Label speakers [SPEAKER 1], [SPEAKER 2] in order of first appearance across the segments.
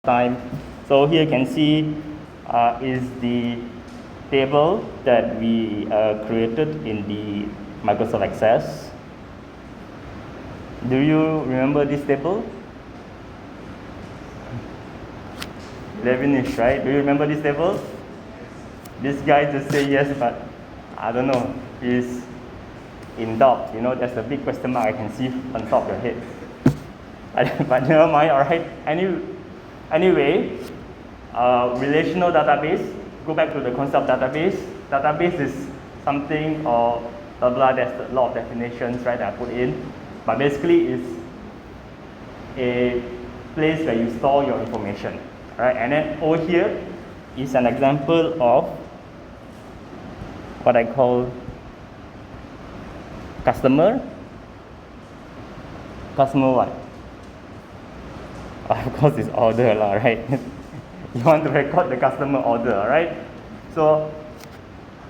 [SPEAKER 1] time. So here you can see is the table that we created in the Microsoft Access. Do you remember this table? 11ish, right? Do you remember this table? This guy just say yes, but I don't know. He's in doubt. You know, there's a big question mark I can see on top of your head. But never mind, all right. Anyway, relational database, go back to the concept database. Database is something or blah blah, there's a lot of definitions, right, that I put in. But basically it's a place where you store your information, right? And then over here is an example of what I call customer what? Of course it's order, right? You want to record the customer order, right? So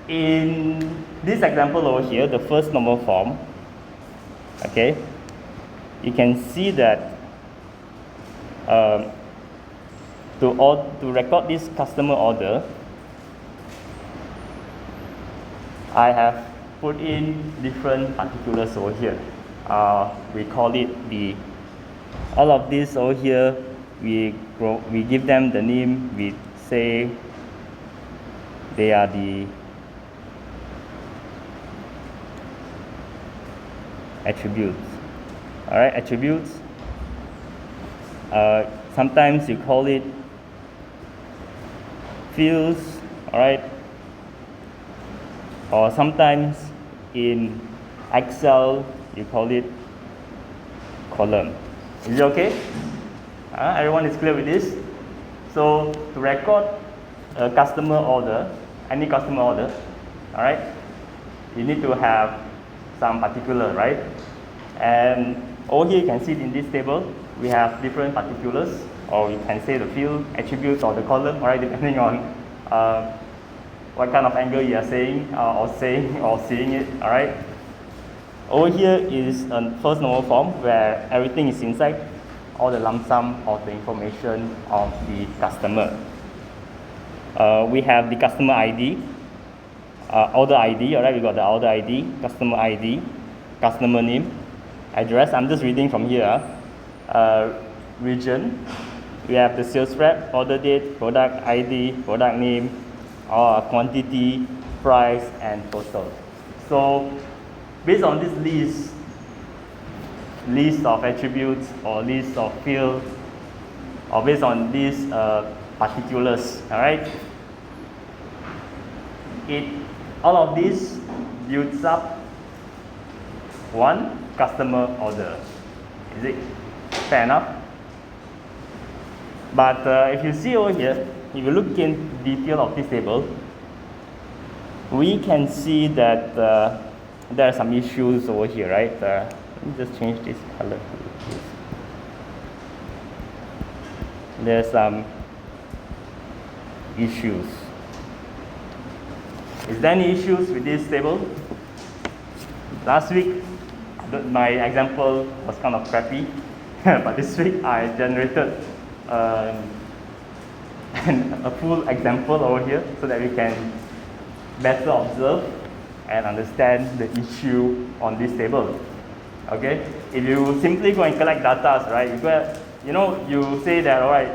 [SPEAKER 1] in this example over here, the first normal form, okay, you can see that to record this customer order, I have put in different particulars over here. We call it all of this over here, we give them the name, we say they are the attributes. All right, attributes. Sometimes you call it fields, all right, or sometimes in Excel you call it column. Is it okay? Everyone is clear with this? So to record a customer order, any customer order, all right, you need to have some particular, right? And over here you can see in this table we have different particulars, or you can say the field, attributes, or the column, all right, depending on what kind of angle you are saying or seeing it, all right. Over here is a first normal form where everything is inside, all the lump sum of the information of the customer. We have the customer ID, order ID, all right, we got the order ID, customer name, address, I'm just reading from here, region, we have the sales rep, order date, product ID, product name, quantity, price, and total. So based on this list of attributes or list of fields, or based on these particulars, all right, all of this builds up one customer order. Is it fair enough? But if you see over here, if you look in detail of this table, we can see that there are some issues over here, right? Let me just change this color. There's some issues. Is there any issues with this table? Last week, my example was kind of crappy, but this week I generated a full example over here so that we can better observe and understand the issue on this table. Okay, if you simply go and collect data, right, you say that, all right,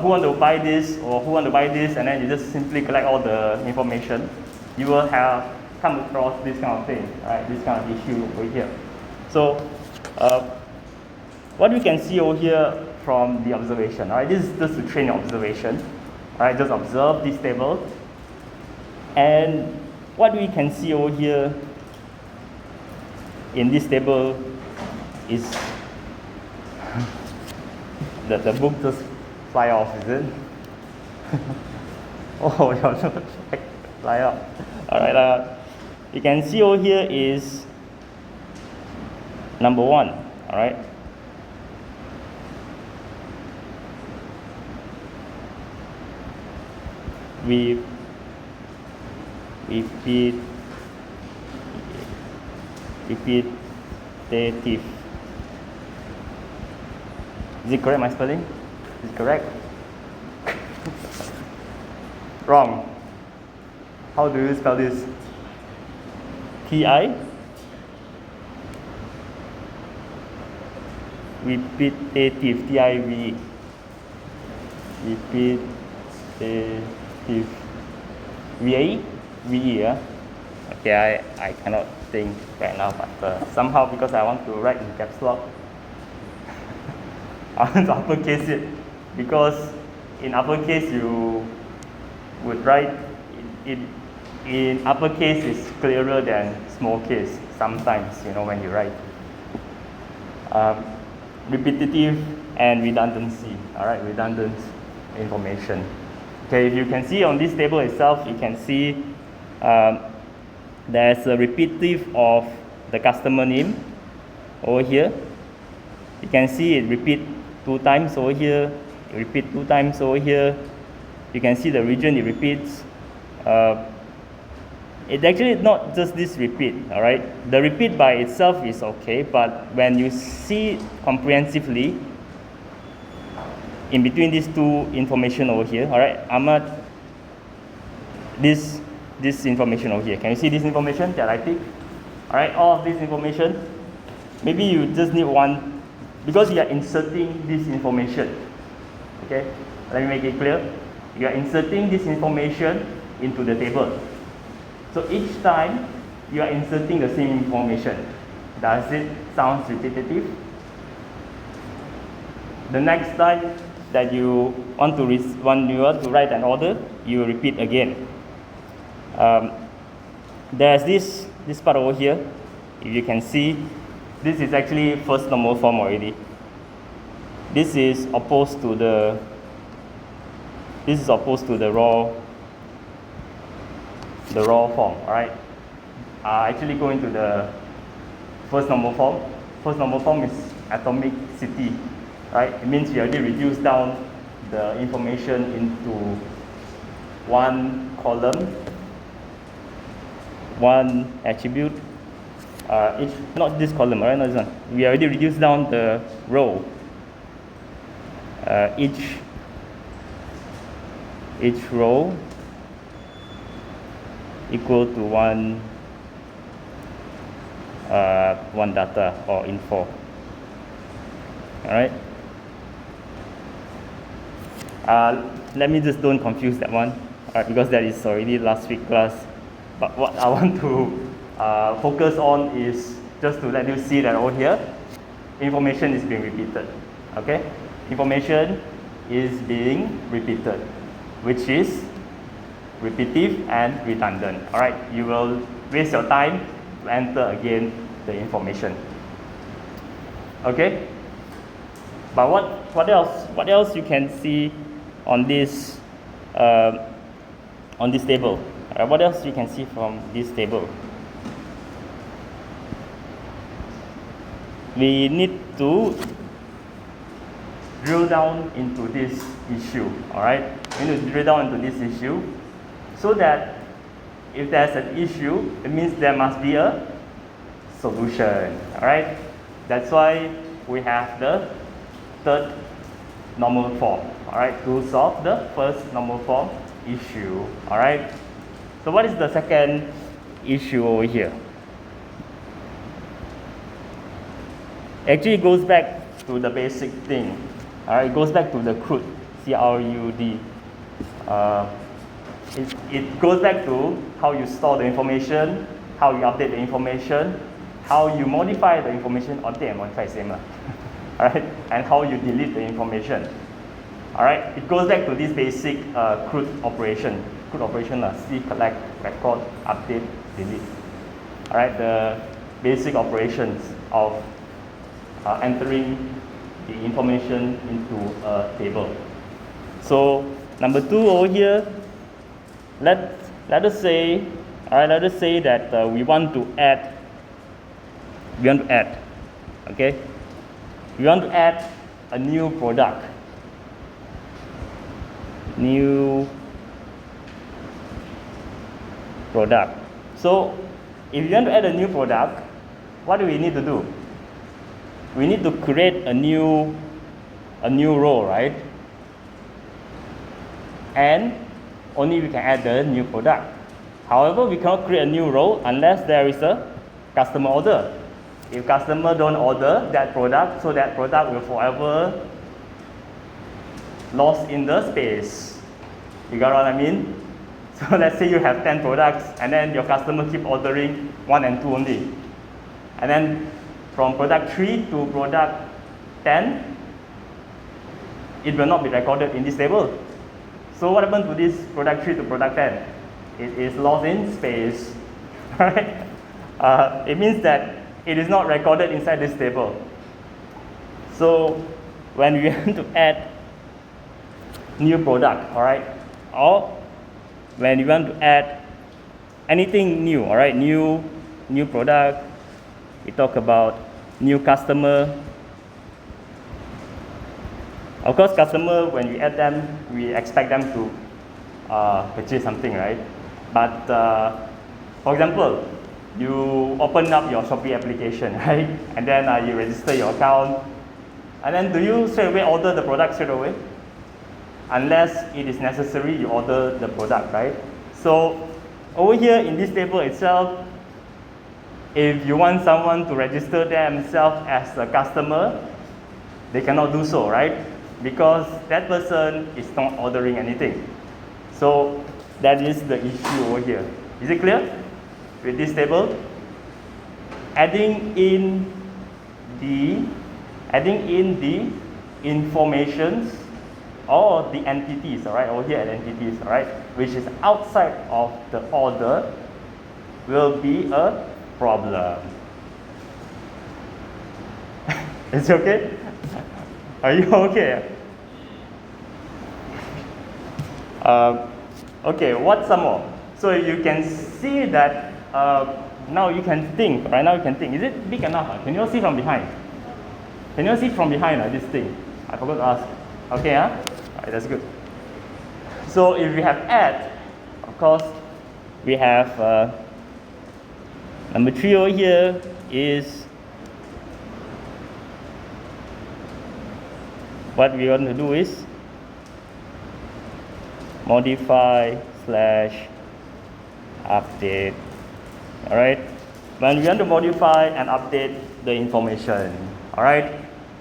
[SPEAKER 1] who want to buy this or who want to buy this, and then you just simply collect all the information, you will have come across this kind of thing, right, this kind of issue over here. So what we can see over here from the observation, right, this is just to train your observation, right, just observe this table, and what we can see over here in this table is the book just fly off, is it? Oh, your note fly off. All right, you can see over here is number 1, all right. We repetitive. Is it correct, my spelling? Is it correct? Wrong. How do you spell this? TI? Repetitive, TIV. Repetitive. VA? VE, yeah? Okay, I cannot think right now, but somehow because I want to write in caps lock, I want to uppercase it, because in uppercase you would write it in uppercase is clearer than small case sometimes, when you write. Repetitive and redundancy, alright, redundant information. Okay, if you can see on this table itself, you can see there's a repetitive of the customer name over here. You can see it repeat 2 times over here, it repeat 2 times over here. You can see the region it repeats. It's actually not just this repeat, alright? The repeat by itself is okay, but when you see it comprehensively, in between these 2 information over here, alright, Ahmad, this information over here. Can you see this information that I tick? Alright, all of this information, maybe you just need one, because you are inserting this information. Okay, let me make it clear. You are inserting this information into the table. So each time you are inserting the same information. Does it sound repetitive? The next time that you want to write an order, you repeat again. There's this part over here. If you can see, this is actually first normal form already. This is opposed to the raw form. All right. Actually go into the first normal form. First normal form is atomicity. Right? It means you already reduced down the information into one column, one attribute, not this column, right? Not this one. We already reduced down the row. Each row equal to one data or info. All right. Let me just don't confuse that one, because that is already last week class. But what I want to focus on is just to let you see that over here, information is being repeated. Okay, information is being repeated, which is repetitive and redundant. All right, you will waste your time to enter again the information. Okay, but what else? What else you can see on this table? What else you can see from this table? We need to drill down into this issue. All right, we need to drill down into this issue, so that if there's an issue, it means there must be a solution. All right, that's why we have the third normal form. All right, to solve the first normal form issue. All right, so what is the second issue over here? Actually, it goes back to the basic thing. All right, it goes back to the CRUD, C-R-U-D. It goes back to how you store the information, how you update the information, how you modify the information, update and modify same lah. All right, and how you delete the information. All right, it goes back to this basic CRUD operation. CRUD operation lah, see, collect, record, update, delete. All right, the basic operations of entering the information into a table. So number 2 over here, let us say, all right, let us say that we want to add, okay, we want to add a new product, So if you want to add a new product, what do we need to do? We need to create a new row, right? and only we can add the new product. However, we cannot create a new row unless there is a customer order. If customer don't order that product, so that product will forever lost in the space. You got what I mean? So let's say you have 10 products and then your customer keep ordering 1 and 2 only. And then from product 3 to product 10, it will not be recorded in this table. So what happened to this product 3 to product 10? It is lost in space. Right? It means that it is not recorded inside this table. So when we want to add new product, all right, or when you want to add anything new, all right, new product, we talk about new customer. Of course, customer, when we add them, we expect them to purchase something, right? But for example, you open up your Shopee application, right? And then you register your account. And then do you straight away order the product straight away? Unless it is necessary, you order the product, right? So over here in this table itself, if you want someone to register themselves as a customer, they cannot do so, right? Because that person is not ordering anything. So that is the issue over here. Is it clear? With this table, adding in the informations or the entities, all right, over here at entities, all right, which is outside of the order, will be a problem. Is it okay? Are you okay? Okay, what's some more? So you can see that now you can think, right now you can think, is it big enough? Can you all see from behind? Can you all see from behind this thing? I forgot to ask. Okay, huh? Alright, that's good. So if we have add, of course, we have number 3 over here is what we want to do is modify / update. Alright, when we want to modify and update the information, alright,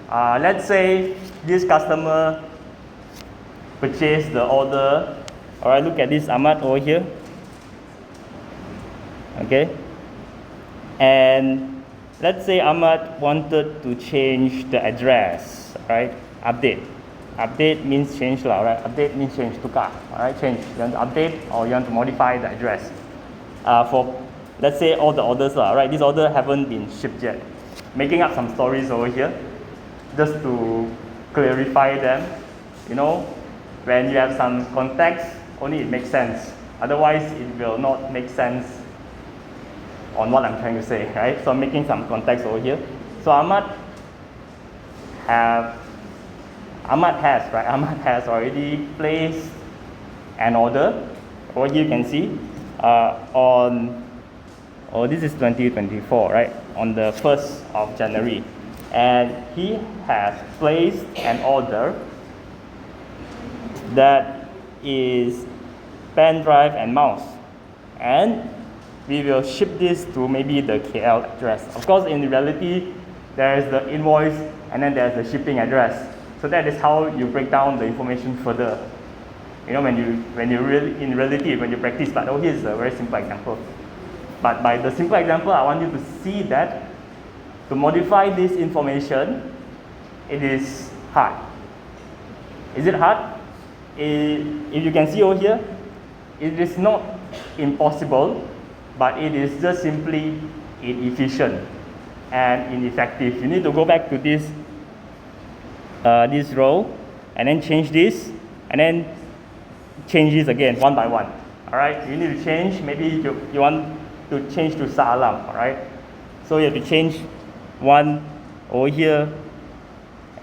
[SPEAKER 1] let's say this customer purchased the order. Alright, look at this Ahmad over here. Okay, and let's say Ahmad wanted to change the address, right? Update means change lah, right? Update means change, tukar, alright, change. You want to update or you want to modify the address. For let's say all the orders lah, right? This order haven't been shipped yet. Making up some stories over here, just to clarify them. You know, when you have some context, only it makes sense. Otherwise, it will not make sense on what I'm trying to say, right? So I'm making some context over here. So Ahmad has already placed an order. Over here you can see this is 2024, right? On the 1st of January. And he has placed an order that is pen drive and mouse. And we will ship this to maybe the KL address. Of course, in reality, there is the invoice and then there's the shipping address. So that is how you break down the information further. You know, when you really in reality, when you practice. But here is a very simple example. But by the simple example, I want you to see that to modify this information, it is hard. Is it hard? If you can see over here, it is not impossible, but it is just simply inefficient and ineffective. You need to go back to this row and then change this and then change this again one by one. Alright, you need to change. Maybe you want to change to Salam. Alright, so you have to change one over here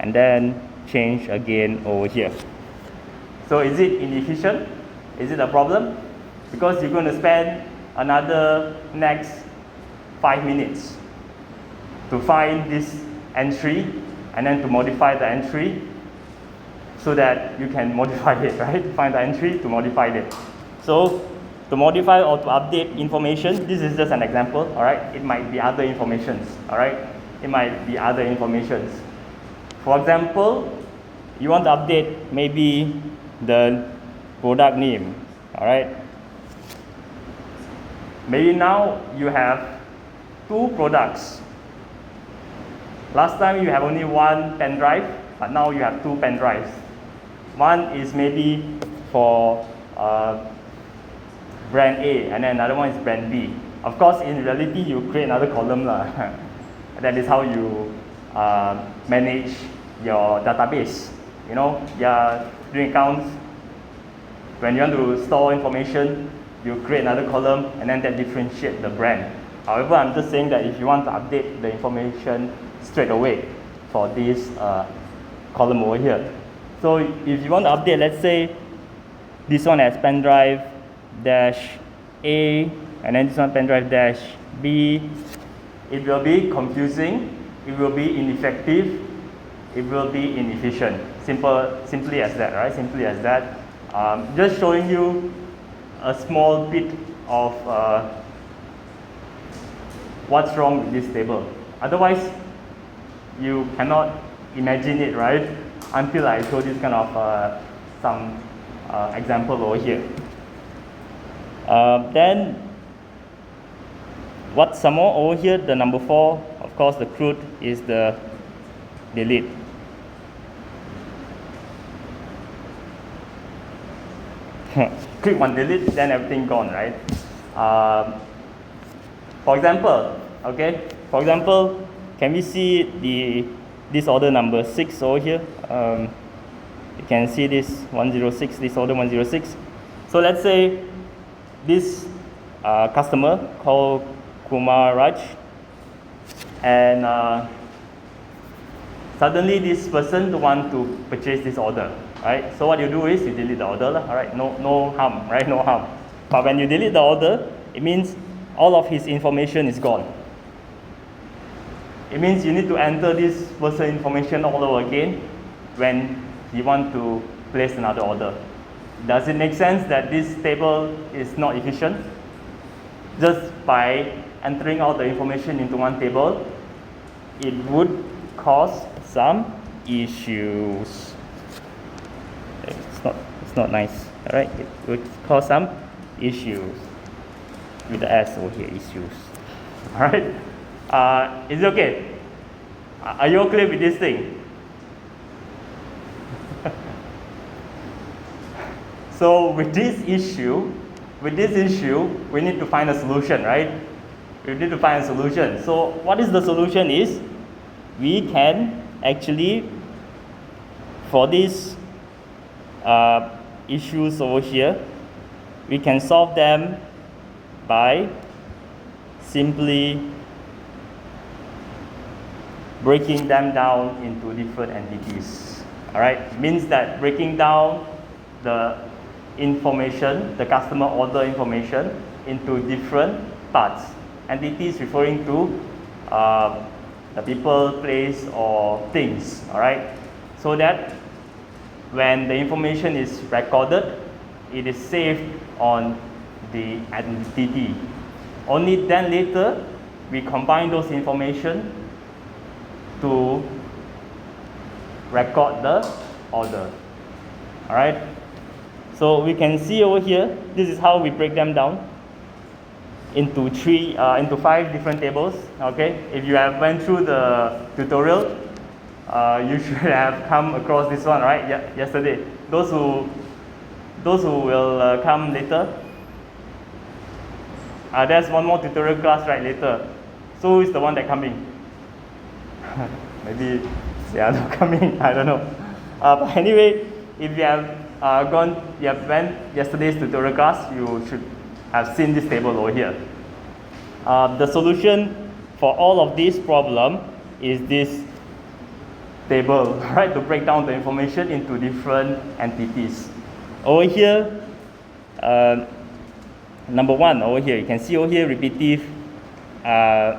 [SPEAKER 1] and then change again over here. So is it inefficient? Is it a problem? Because you're going to spend another next 5 minutes to find this entry and then to modify the entry. so that you can modify it, right? Find the entry to modify it. So to modify or to update information, this is just an example, all right? It might be other informations, all right? It might be other informations. For example, you want to update maybe the product name, all right? Maybe now you have 2 products. Last time you have only 1 pen drive, but now you have 2 pen drives. One is maybe for brand A, and then another one is brand B. Of course, in reality, you create another column lah. That is how you manage your database. You know, you're doing accounts. When you want to store information, you create another column, and then that differentiates the brand. However, I'm just saying that if you want to update the information straight away for this column over here. So if you want to update, let's say this one has pen drive dash A, and then this one pen drive dash B, it will be confusing, it will be ineffective, it will be inefficient. Simply as that, right? Simply as that. Just showing you a small bit of what's wrong with this table. Otherwise, you cannot imagine it, right? Until I show this kind of some example over here. Then, what's some more over here? The number 4, of course, the crude is the delete. Click on delete, then everything gone, right? For example, okay. For example, can we see this order number 6 over here? You can see this 106, this order 106. So let's say this customer called Kumar Raj, and suddenly this person want to purchase this order, right? So what you do is you delete the order, all right? No harm, right? No harm. But when you delete the order, it means all of his information is gone. It means you need to enter this person information all over again when you want to place another order. Does it make sense that this table is not efficient? Just by entering all the information into one table, it would cause some issues. It's not nice, all right? It would cause some issues with the S over here, issues. All right? Is it okay? Are you clear with this thing? So with this issue, we need to find a solution, right? We need to find a solution. So what is the solution is, we can actually, for these issues over here, we can solve them by simply breaking them down into different entities. All right, means that breaking down the information, the customer order information, into different parts. Entities referring to the people, place, or things. All right, so that when the information is recorded, it is saved on the entity. Only then later we combine those information to record the order. All right. So we can see over here, this is how we break them down into 5 different tables. Okay. If you have went through the tutorial, you should have come across this one, right? Yesterday. Those who will come later. There's one more tutorial class right later. So who is the one that coming? Maybe they are not coming. I don't know. But anyway, if you have went yesterday's tutorial class, you should have seen this table over here. The solution for all of this problem is this table, right? To break down the information into different entities. Over here, number 1 over here, you can see over here repetitive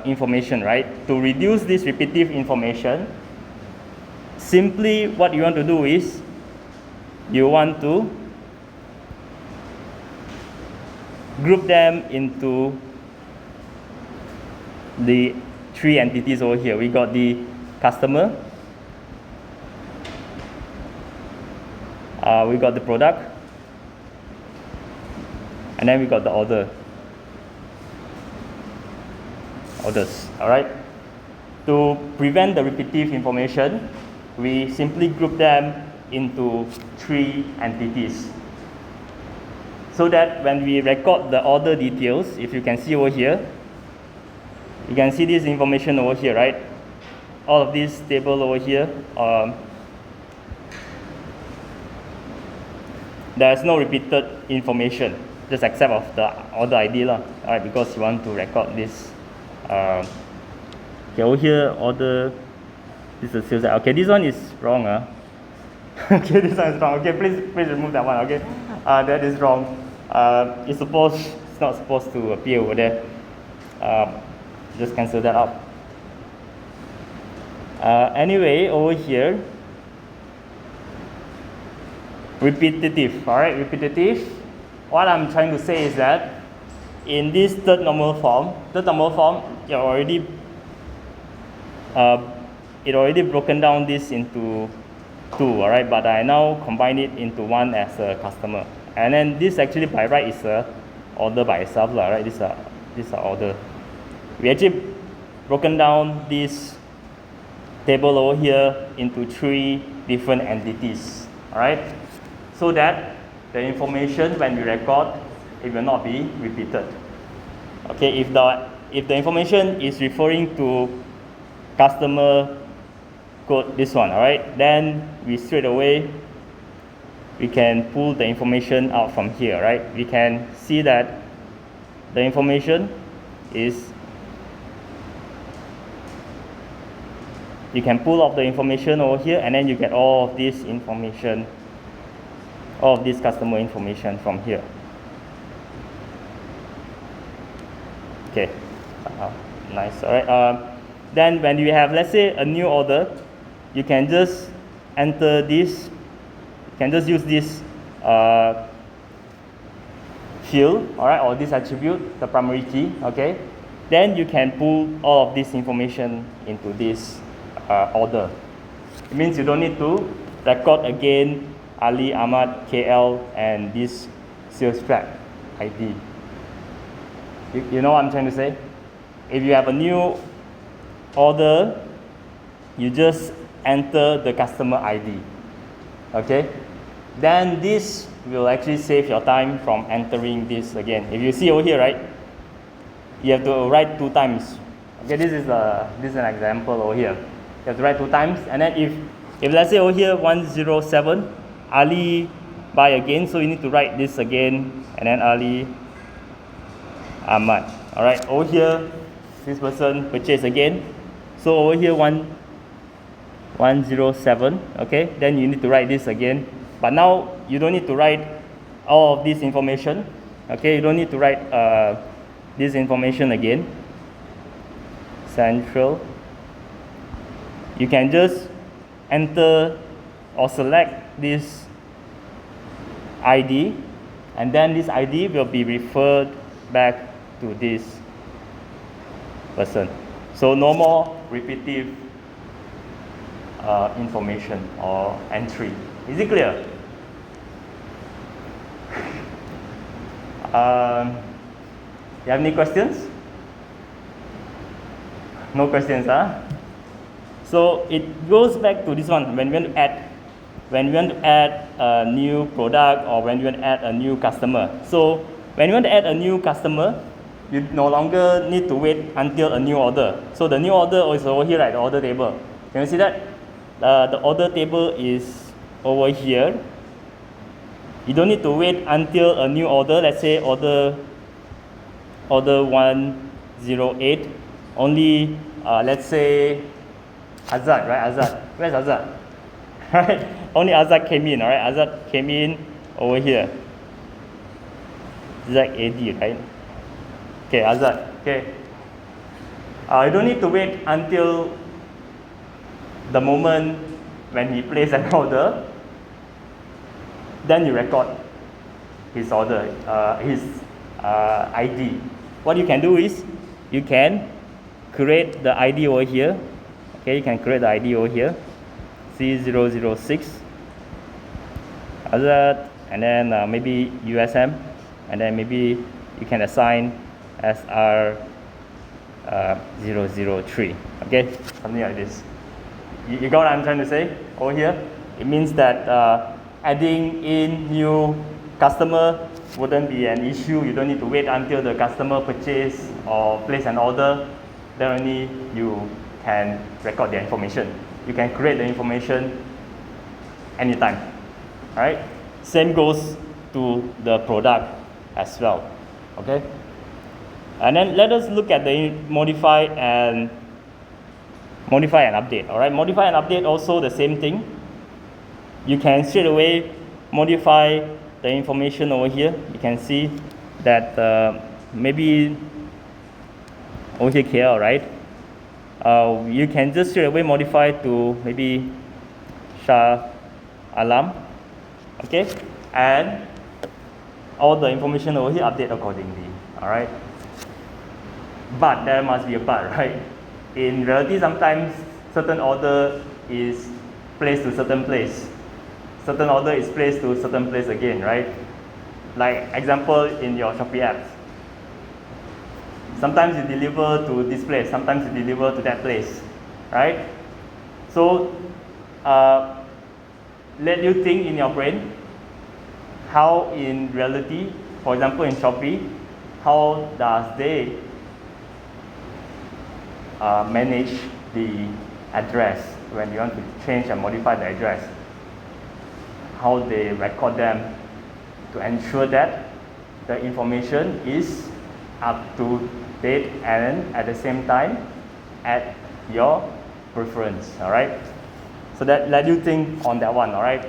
[SPEAKER 1] information, right? To reduce this repetitive information, simply what you want to do is you want to group them into the three entities over here. We got the customer, we got the product, and then we got the orders. All right. To prevent the repetitive information, we simply group them into three entities, so that when we record the order details, if you can see over here, you can see this information over here, right? All of this table over here, there's no repeated information, just except of the order ID lah. Alright, because you want to record this. Okay, over here, order, this is sales. Okay, this one is wrong. Okay, this one is wrong. Okay, please remove that one. Okay, that is wrong. It's not supposed to appear over there. Just cancel that out. Anyway, over here, repetitive. All right, repetitive. What I'm trying to say is that in this third normal form, it already broken down this into two. All right, but I now combine it into one as a customer, and then this actually by right is a order by itself, right? This is order. We actually broken down this table over here into three different entities. All right, so that the information when we record, it will not be repeated. Okay, if the information is referring to customer code, this one, all right, then we straight away we can pull the information out from here, right? We can see that the information is, you can pull off the information over here, and then you get all of this information, all of this customer information from here. Okay, nice. All right. Then when you have, let's say, a new order, you can just enter this. You can just use this field, all right, or this attribute, the primary key. Okay. Then you can pull all of this information into this order. It means you don't need to record again Ali, Ahmad, KL, and this sales track ID. You know what I'm trying to say? If you have a new order, you just enter the customer ID. Okay? Then this will actually save your time from entering this again. If you see over here, right? You have to write 2 times. Okay, this is an example over here. You have to write 2 times, and then if let's say over here 107, Ali buy again, so you need to write this again, and then Ali, Ahmad. All right, over here this person purchase again, so over here 107. Okay, then you need to write this again, but now you don't need to write all of this information. Okay, you don't need to write this information again. Central. You can just enter or select this ID, and then this ID will be referred back to this person. So no more repetitive information or entry. Is it clear? You have any questions? No questions, huh? So it goes back to this one. When we want to add a new product, or when you want to add a new customer. So when you want to add a new customer, you no longer need to wait until a new order. So the new order is over here, right? The order table. Can you see that? The order table is over here. You don't need to wait until a new order. Let's say order 108. Only let's say Azad, right? Azad. Where's Azad? Right? Only Azad came in, alright? Azad came in over here. ZAD, right? Okay, Azad. Okay. You don't need to wait until the moment when he places an order. then you record his order, his ID. What you can do is, you can create the ID over here. Okay, you can create the ID over here, C006, other, and then maybe USM, and then maybe you can assign SR 003. Okay, something like this. You got what I'm trying to say over here? It means that adding in new customer wouldn't be an issue. You don't need to wait until the customer purchase or place an order. Then only you can record the information. You can create the information anytime. Alright? Same goes to the product as well. Okay? And then let us look at the modify and update. Alright? Modify and update also the same thing. You can straight away modify the information over here. You can see that maybe over here KL, right? You can just straight away modify to maybe Shah Alam, okay? And all the information over here update accordingly, all right? But there must be a but, right? In reality, sometimes certain order is placed to certain place. Certain order is placed to certain place again, right? Like example in your Shopee apps. Sometimes you deliver to this place, sometimes you deliver to that place, right? So let you think in your brain how in reality, for example in Shopee, how does they manage the address when you want to change and modify the address? How they record them to ensure that the information is up to date and at the same time at your preference, all right? So that let you think on that one, all right?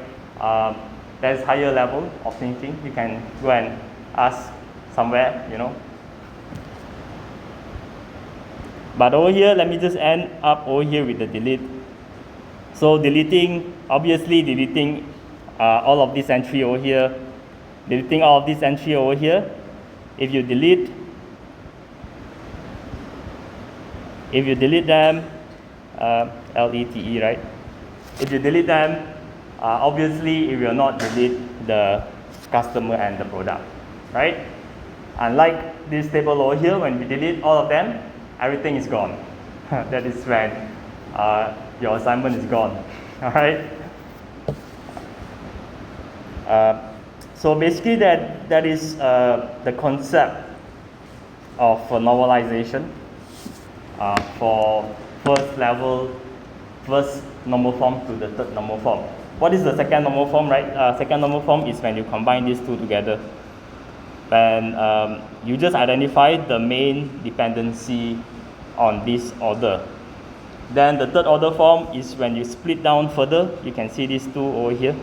[SPEAKER 1] There's higher level of thinking. You can go and ask somewhere, you know. But over here, let me just end up over here with the delete. So deleting, obviously deleting all of this entry over here, deleting all of this entry over here. If you delete them, LETE, right? If you delete them, obviously it will not delete the customer and the product, right? Unlike this table over here, when we delete all of them, everything is gone. That is when your assignment is gone, all right? So basically that is the concept of normalization for first normal form to the third normal form. What is the second normal form, right? Second normal form is when you combine these two together. And you just identify the main dependency on this order. Then the third order form is when you split down further. You can see these two over here.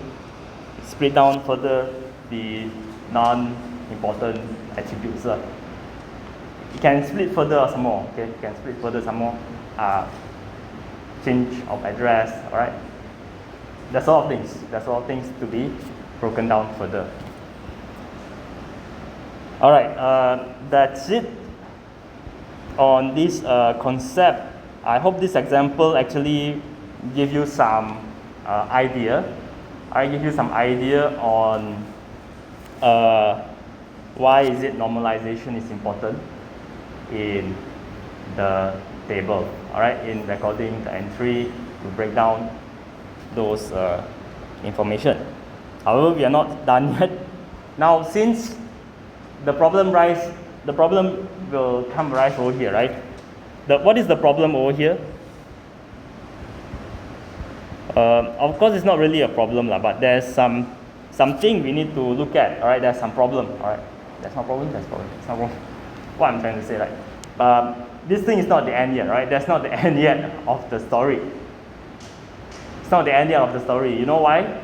[SPEAKER 1] Split down further the non-important attributes. You can split further some more. Okay, you can split further some more. Change of address. All right. That's all things. That's all things to be broken down further. All right. That's it on this concept. I hope this example actually give you some idea. I give you some idea on why is it normalization is important in the table. All right, in recording the entry to break down those information. However, we are not done yet. Now, since the problem will come rise over here, right? What is the problem over here? Of course, it's not really a problem, but there's something we need to look at. All right, there's some problem. All right, there's no problem. There's problem. It's not problem. What I'm trying to say, right? This thing is not the end yet, right? That's not the end yet of the story. It's not the end yet of the story. You know why?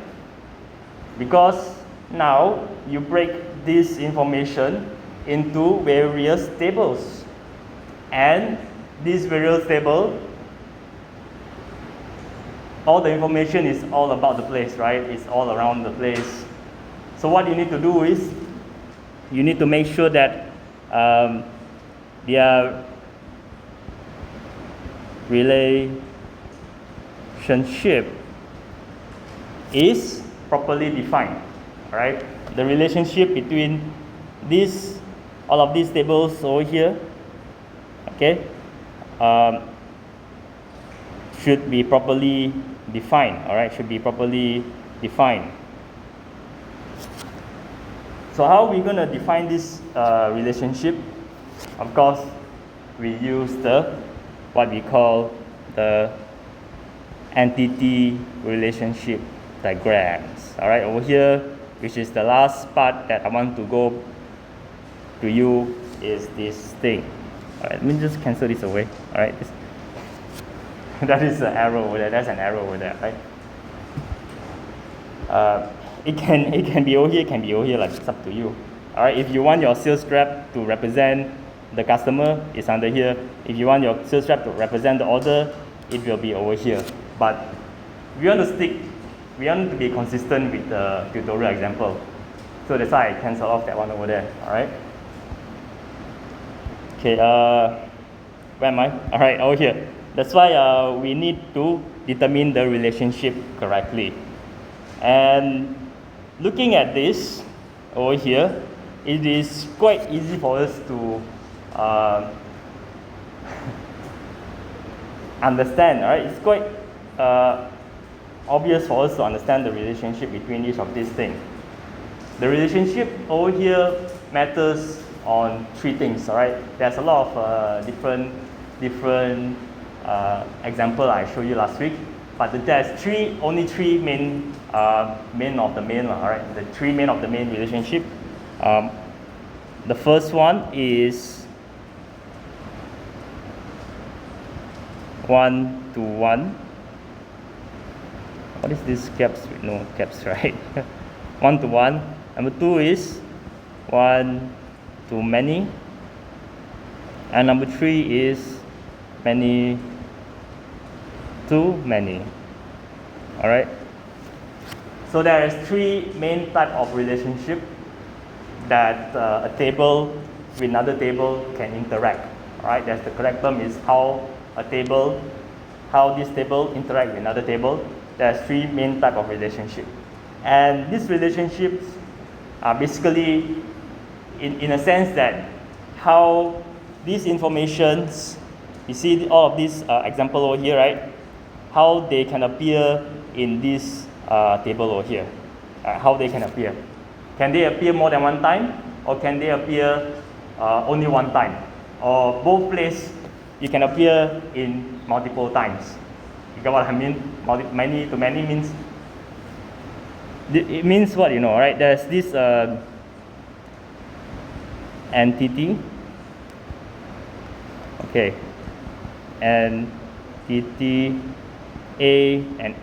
[SPEAKER 1] Because now you break this information into various tables, and these various tables, all the information is all about the place, right? It's all around the place. So what you need to do is, you need to make sure that their relationship is properly defined, right? The relationship between all of these tables over here, okay, should be properly defined, all right, should be properly defined. So how are we going to define this relationship? Of course, we use what we call the entity relationship diagrams. All right, over here, which is the last part that I want to go to you, is this thing. All right, let me just cancel this away. All right, that is an arrow over there. That's an arrow over there, right? It can be over here, it can be over here. Like, it's up to you. All right, if you want your sales rep to represent the customer, it's under here. If you want your sales rep to represent the order, it will be over here. But we want to be consistent with the tutorial example. So that's why I cancel off that one over there. All right. Okay. Where am I? All right, over here. That's why we need to determine the relationship correctly. And looking at this over here, it is quite easy for us to understand, right? It's quite obvious for us to understand the relationship between each of these things. The relationship over here matters on three things, all right? There's a lot of different example I showed you last week, but there's only three main of the main, all right? The three main of the main relationship. The first one is one-to-one. What is this caps with no caps, right? One-to-one. Number two is one-to-many. And number three is many-to-many. All right? So there is three main type of relationship that a table with another table can interact. All right? That's the correct term, is how this table interact with another table. There's three main type of relationship. And these relationships are basically, in a sense, that how these informations, you see all of these example over here, right? How they can appear in this table over here. How they can appear. Can they appear more than one time? Or can they appear only one time? Or both places, you can appear in multiple times. You get what I mean? Many to many means, it means what, you know, right? There's this entity. Okay. Entity A and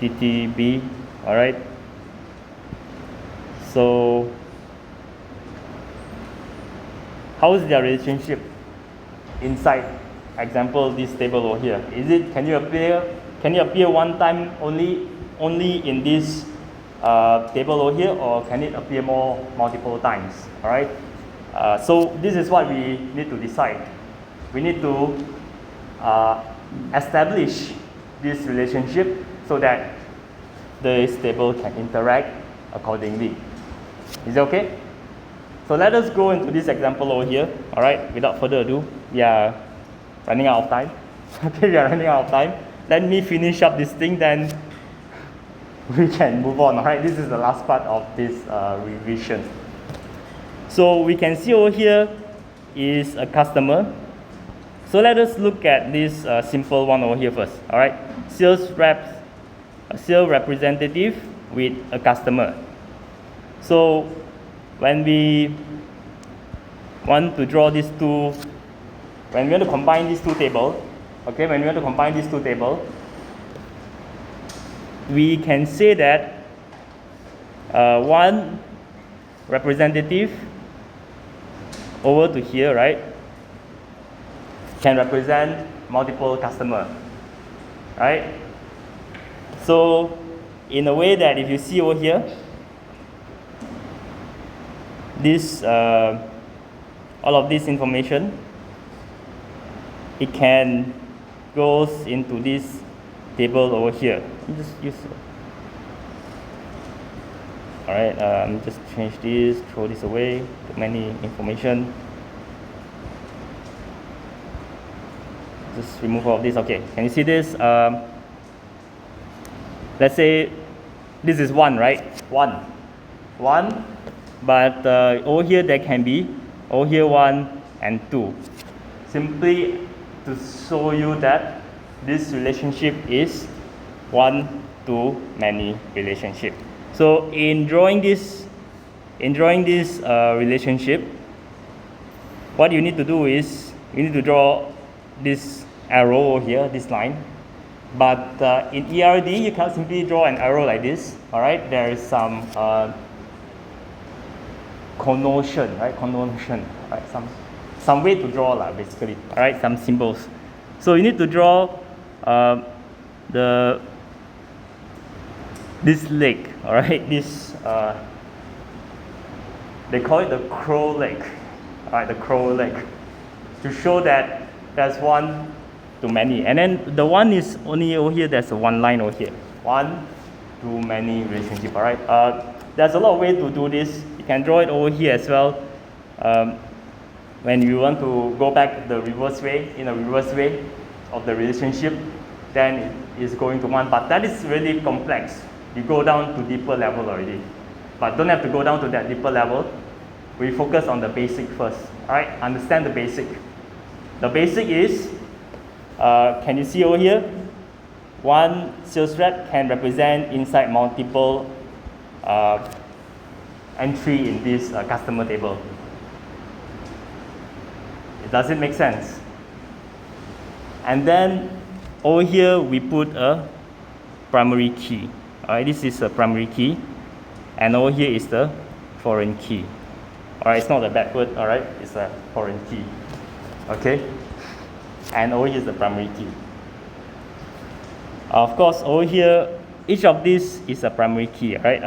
[SPEAKER 1] entity B. All right. So, how is their relationship inside, example, this table over here? Can you appear one time only in this table over here, or can it appear multiple times? All right. So this is what we need to decide. We need to establish this relationship so that this table can interact accordingly. Is it okay? So let us go into this example over here. All right. Without further ado, we are running out of time. Okay, we are running out of time. Let me finish up this thing, then we can move on. All right. This is the last part of this revision. So we can see over here is a customer. So let us look at this simple one over here first. All right. Sales representative with a customer. So when we want to draw these two, when we want to combine these two tables, okay, we can say that one representative over to here, right, can represent multiple customers, right? So in a way that if you see over here, this all of this information, it can goes into this table over here. You just use. All right, just change this, throw this away. Too many information. Just remove all of this. Okay, can you see this? Let's say this is 1, right? 1. But over here there can be over here 1 and 2. Simply to show you that this relationship is one-to-many relationship. So in drawing this relationship, what you need to do is you need to draw this arrow over here, this line. But in ERD, you can't simply draw an arrow like this. All right, there is some connotation, right? Right? Some way to draw, basically. All right, some symbols. So you need to draw this leg. All right, this they call it the crow leg. All right, the crow leg, to show that there's one to many, and then the one is only over here. There's a one line over here, one to many relationship. All right, there's a lot of ways to do this. You can draw it over here as well. When you want to go back the reverse way, in a reverse way of the relationship, then it is going to one. But that is really complex. You go down to deeper level already, but don't have to go down to that deeper level. We focus on the basic first. All right, understand the basic. The basic is, can you see over here? One sales rep can represent inside multiple entry in this customer table. Does it make sense? And then over here we put a primary key. All right, this is a primary key, and over here is the foreign key. All right, it's not a backward. All right, it's a foreign key. Okay, and over here is the primary key. Of course, over here, each of these is a primary key. Right?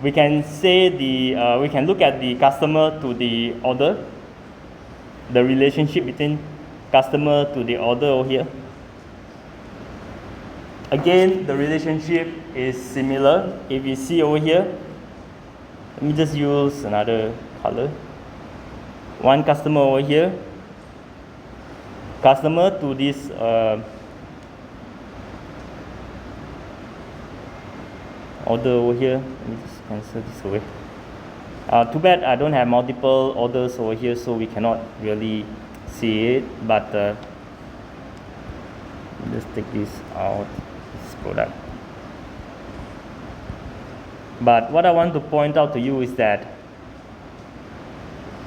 [SPEAKER 1] We can say we can look at the customer to the order, the relationship between customer to the order over here. Again, the relationship is similar. If you see over here, let me just use another color. One customer over here, customer to this order over here. Let me just cancel this away. Too bad I don't have multiple orders over here, so we cannot really see it. But just take this out, this product. But what I want to point out to you is that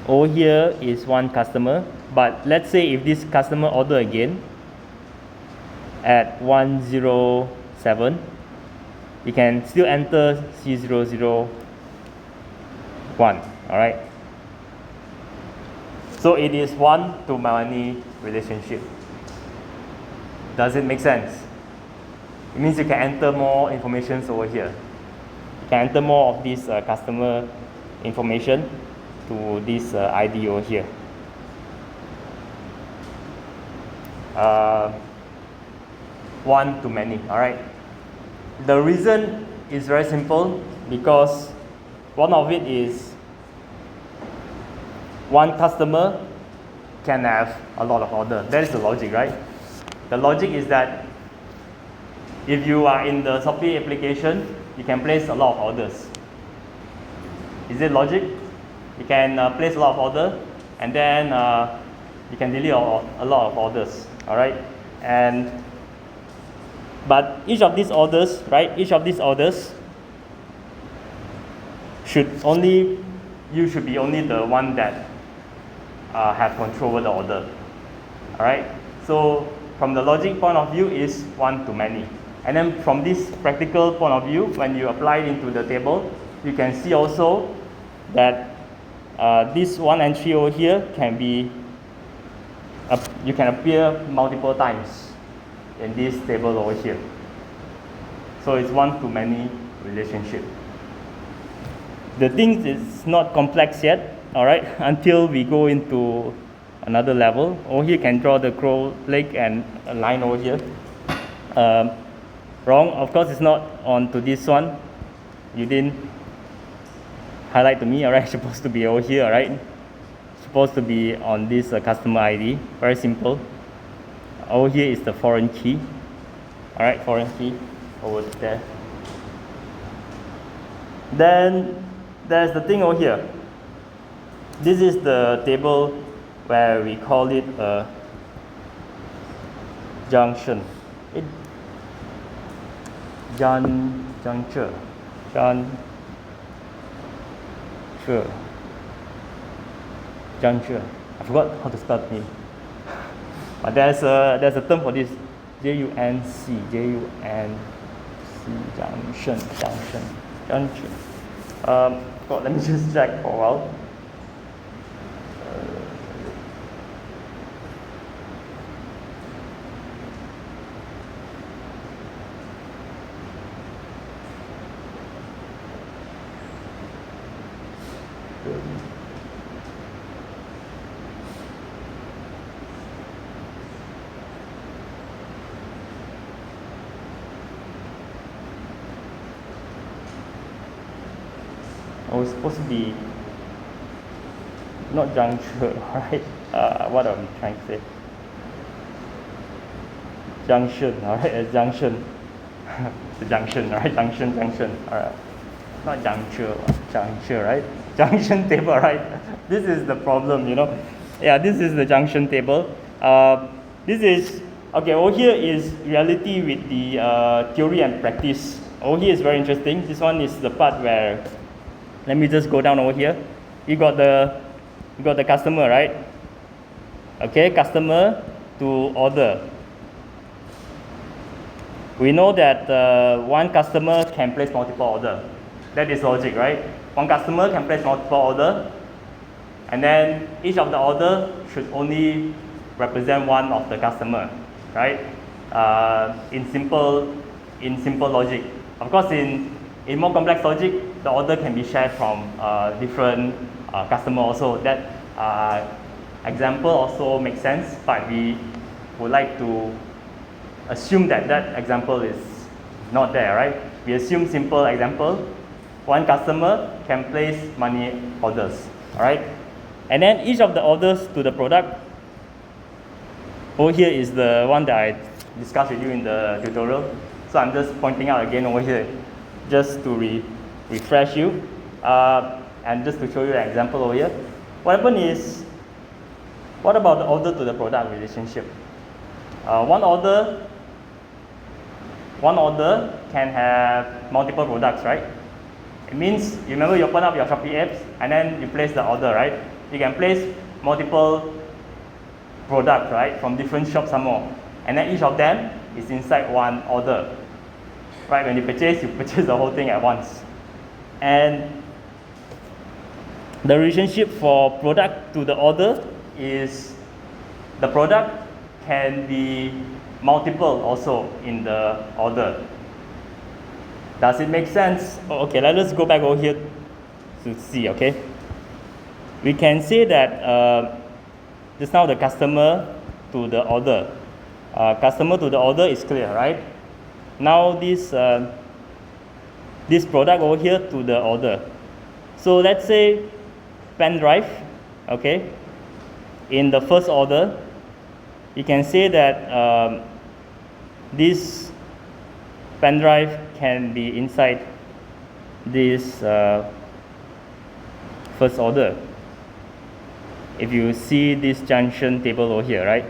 [SPEAKER 1] over here is one customer. But let's say if this customer order again at 107, you can still enter C001. All right. So it is one to many relationship. Does it make sense? It means you can enter more information over here. You can enter more of this customer information to this ID over here. One to many. All right. The reason is very simple, because one of it is one customer can have a lot of orders. That is the logic, right? The logic is that if you are in the Shopee application, you can place a lot of orders. Is it logic? You can place a lot of orders, and then you can delete a lot of orders. All right, but each of these orders, right? Each of these orders you should be only the one that have control over the order. All right. So from the logic point of view is one to many, and then from this practical point of view, when you apply it into the table, you can see also that this one entry over here can be you can appear multiple times in this table over here. So it's one-to-many relationship. The thing is not complex yet, all right, until we go into another level. Over here, you can draw the crow leg and a line over here. Wrong, of course, it's not on to this one. You didn't highlight to me, all right, it's supposed to be over here, all right. Supposed to be on this customer ID, very simple. Over here is the foreign key, all right, foreign key over there. Then there's the thing over here. This is the table where we call it a junction. Juncture. I forgot how to spell the name. But there's a term for this. Junc. Junction. Let me just check for a while. Oh, it's supposed to be not juncture, right? What are we trying to say? Junction, alright, a junction. The junction, right? Junction, alright. Not juncture, right? Junction table, right? This is the problem, you know. Yeah, this is the junction table. This is, okay, over here is reality with the theory and practice. Over here is very interesting. This one is the part where, let me just go down over here. You got the customer, right? Okay, customer to order. We know that one customer can place multiple order. That is logic, right? One customer can place multiple order, and then each of the order should only represent one of the customer, right? In simple logic. Of course, in more complex logic, the order can be shared from different customer also. That example also makes sense, but we would like to assume that that example is not there, right? We assume simple example. One customer can place money orders, all right? And then each of the orders to the product, over here is the one that I discussed with you in the tutorial. So I'm just pointing out again over here, just to refresh you, and just to show you an example over here. What happened is, what about the order to the product relationship? One order can have multiple products, right? It means, you remember you open up your Shopee apps and then you place the order, right? You can place multiple products, right, from different shops some more. And then each of them is inside one order. Right, when you purchase the whole thing at once. And the relationship for product to the order is the product can be multiple also in the order. Does it make sense? Oh, okay, let's go back over here to see, okay? We can say that just now the customer to the order. Customer to the order is clear, right? Now this product over here to the order. So let's say pen drive, okay? In the first order, you can say that this pen drive can be inside this first order. If you see this junction table over here, right?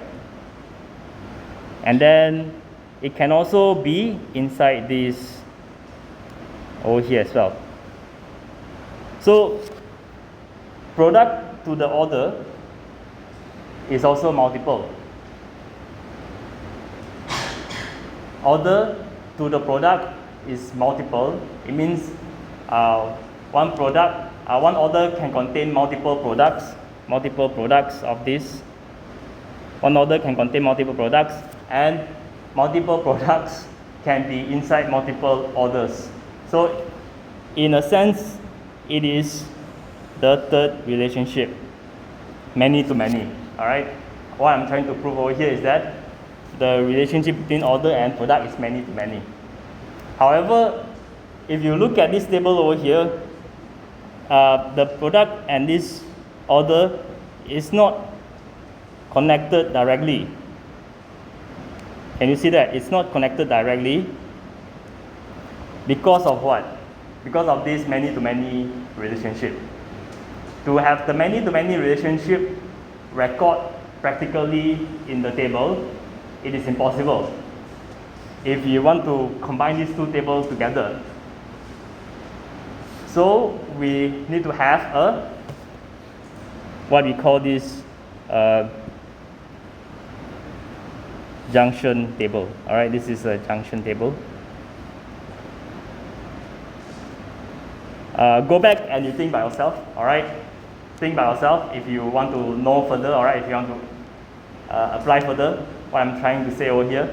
[SPEAKER 1] And then it can also be inside this over here as well. So product to the order is also multiple. Order to the product is multiple. It means one order can contain multiple products of this. One order can contain multiple products, and multiple products can be inside multiple orders. So in a sense, it is the third relationship, many to many. All right. What I'm trying to prove over here is that the relationship between order and product is many to many. However, if you look at this table over here, the product and this order is not connected directly. Can you see that? It's not connected directly because of what? Because of this many-to-many relationship. To have the many-to-many relationship record practically in the table, it is impossible. If you want to combine these two tables together, so we need to have a what we call this junction table. All right, this is a junction table. Go back and you think by yourself. All right, think by yourself if you want to know further. All right, if you want to apply further what I'm trying to say over here.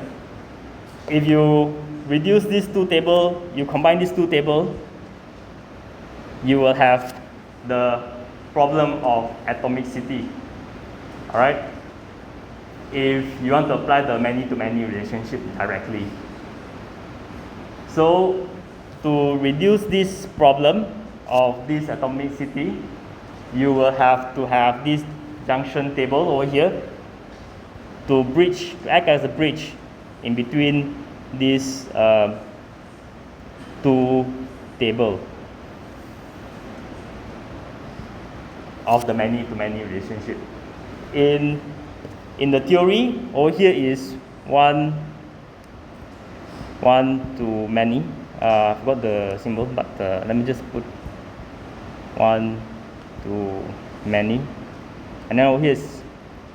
[SPEAKER 1] If you reduce these two tables, you combine these two tables, you will have the problem of atomicity. All right. If you want to apply the many-to-many relationship directly. So to reduce this problem of this atomicity, you will have to have this junction table over here to act as a bridge in between these two tables of the many-to-many relationship. In the theory, over here is one to many. I forgot the symbol, but let me just put one to many. And then over here is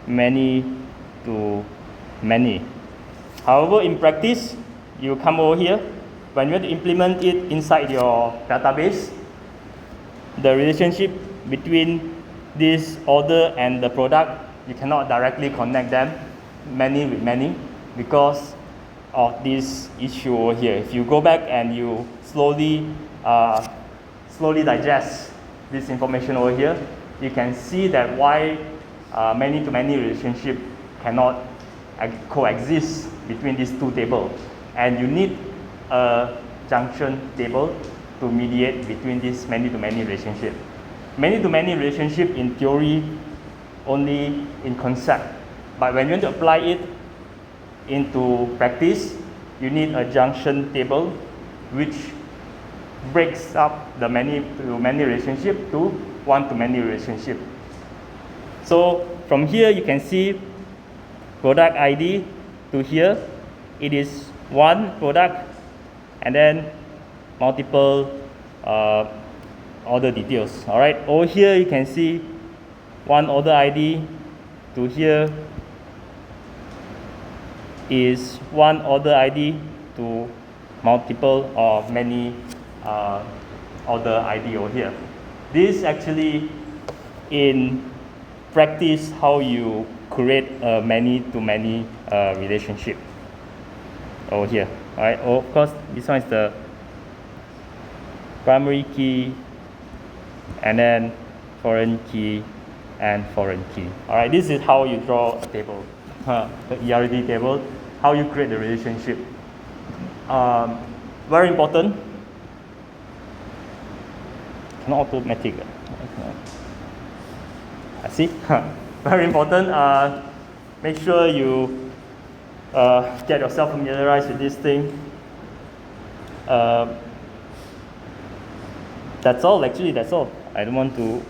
[SPEAKER 1] many to many. However, in practice, you come over here, when you want to implement it inside your database, the relationship between this order and the product, you cannot directly connect them many with many because of this issue over here. If you go back and you slowly digest this information over here, you can see that why many-to-many relationship cannot coexist between these two tables, and you need a junction table to mediate between this many-to-many relationship. Many-to-many relationship in theory only in concept, but when you want to apply it into practice, you need a junction table which breaks up the many-to-many relationship to one-to-many relationship. So from here you can see product ID to here, it is one product and then multiple order details. All right, over here you can see one order ID to here is one order ID to multiple or many order ID over here. This actually in practice how you create a many-to-many relationship over here. All right. Oh, of course, this one is the primary key, and then foreign key and foreign key. All right. This is how you draw a table, the ERD table. How you create the relationship. Very important. Not automatic. I see. Very important. Make sure you get yourself familiarized with this thing. That's all. Actually, that's all. I don't want to